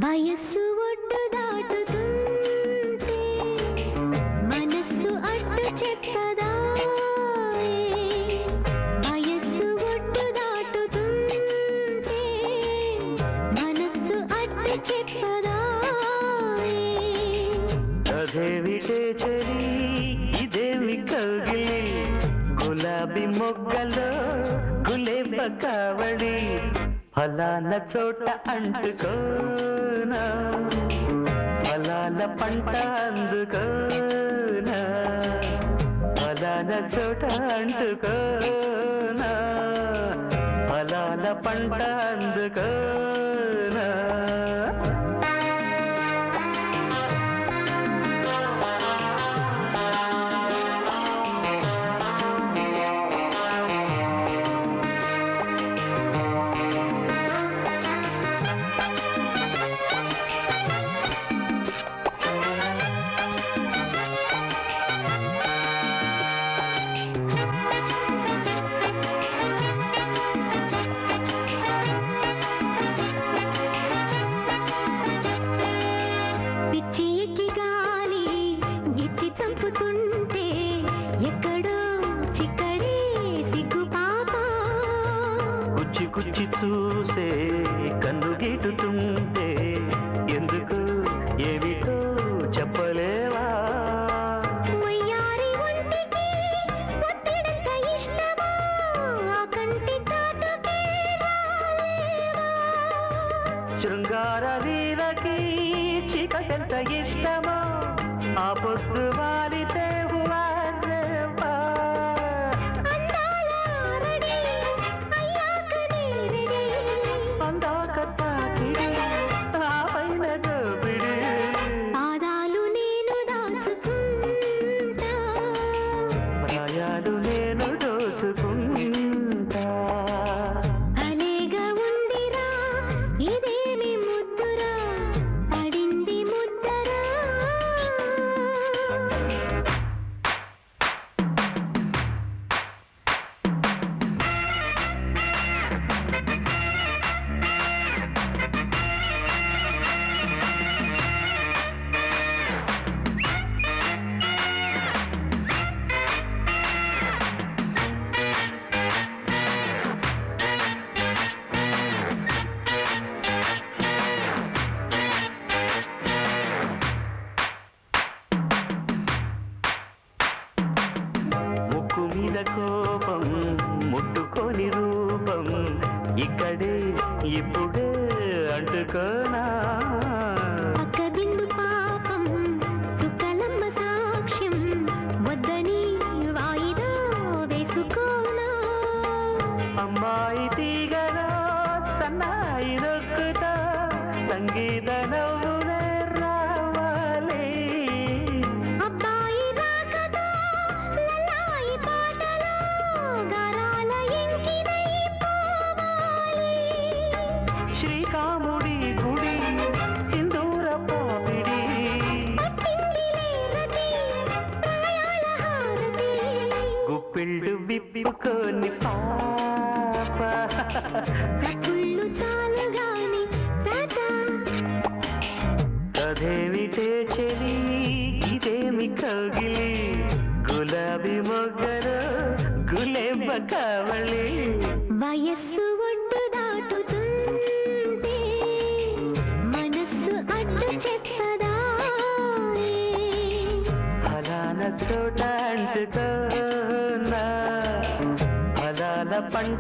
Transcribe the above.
వయస్సు ఒడ్డు దాటుతుంటే మనస్సు అడ్డు చెప్పదా, వయస్సు ఒడ్డు దాటుతుంటే మనస్సు అడ్డు చెప్పదా. అదేవిటే చెలి ఇదేమి కౌగిలి, గులాబీ మొగ్గలో గులేబ కావడి, ఫలాల చోట అంటుకోనా, ఫలాల పంట అందుకోనా, ఫలాల చోట అంటుకోనా, ఫలాల పంట అందుకోనా. చంపుతుంటే ఎక్కడో చిక్కడే సిగ్గు పాప, కుచ్చి కుచ్చి చూసే కన్ను గీటుతుంటే ఎందుకు ఏమిటో చెప్పలేవా. వయ్యారి ఒంటికి ఒత్తిడంత ఇష్టమా, ఆ కంటి చాటుకే రాలేవా. శృంగార వీరకి చీకటెంత ఇష్టమా, ఆ పొద్దు వాలితే వారేవా. అందాక తాకిడి ఆ పైన దోపిడి, పాదాలు నేను దాచుకుంటా, ప్రాయాలు నేను దోచుకుంటా. అలేగా ఉందిరా ఇదేమి ముద్దురా, పడింది ముద్దరా. ముక్కు మీద కోపం ముట్టుకొని రూపం, ఇక్కడే ఇప్పుడే అంటుకోనా. పక్క బిందు పాపం సుక్కలమ్మ సాక్ష్యం, వద్దని వాయిదా వేసుకోనా. అమ్మాయి తీగలో సన్నాయి నొక్కుతా, సంగీత నవ్వునే రావాలి. అబ్బాయి రాకతో లలాయి పాటలో గరాల ఎంకినై పోవాలి. శ్రీకాముడి గుడి సింధూర పాపిడి, పట్టిందిలే రతి ప్రాయాల హారతి. గుప్పిళ్ళు విప్పుకొని పాప, చప్పుళ్ళు చాలుగాని టాటా. కదేమిటే చెలి ఇదేమి కౌగిలి, గులాబీ మొగ్గలు గులేబ కావళి. వయస్సు ఒడ్డు దాటుతుంటే మనస్సు అడ్డు చెప్పదా, ఫలాన చోట అంటుకోనా, ఫలాల పంట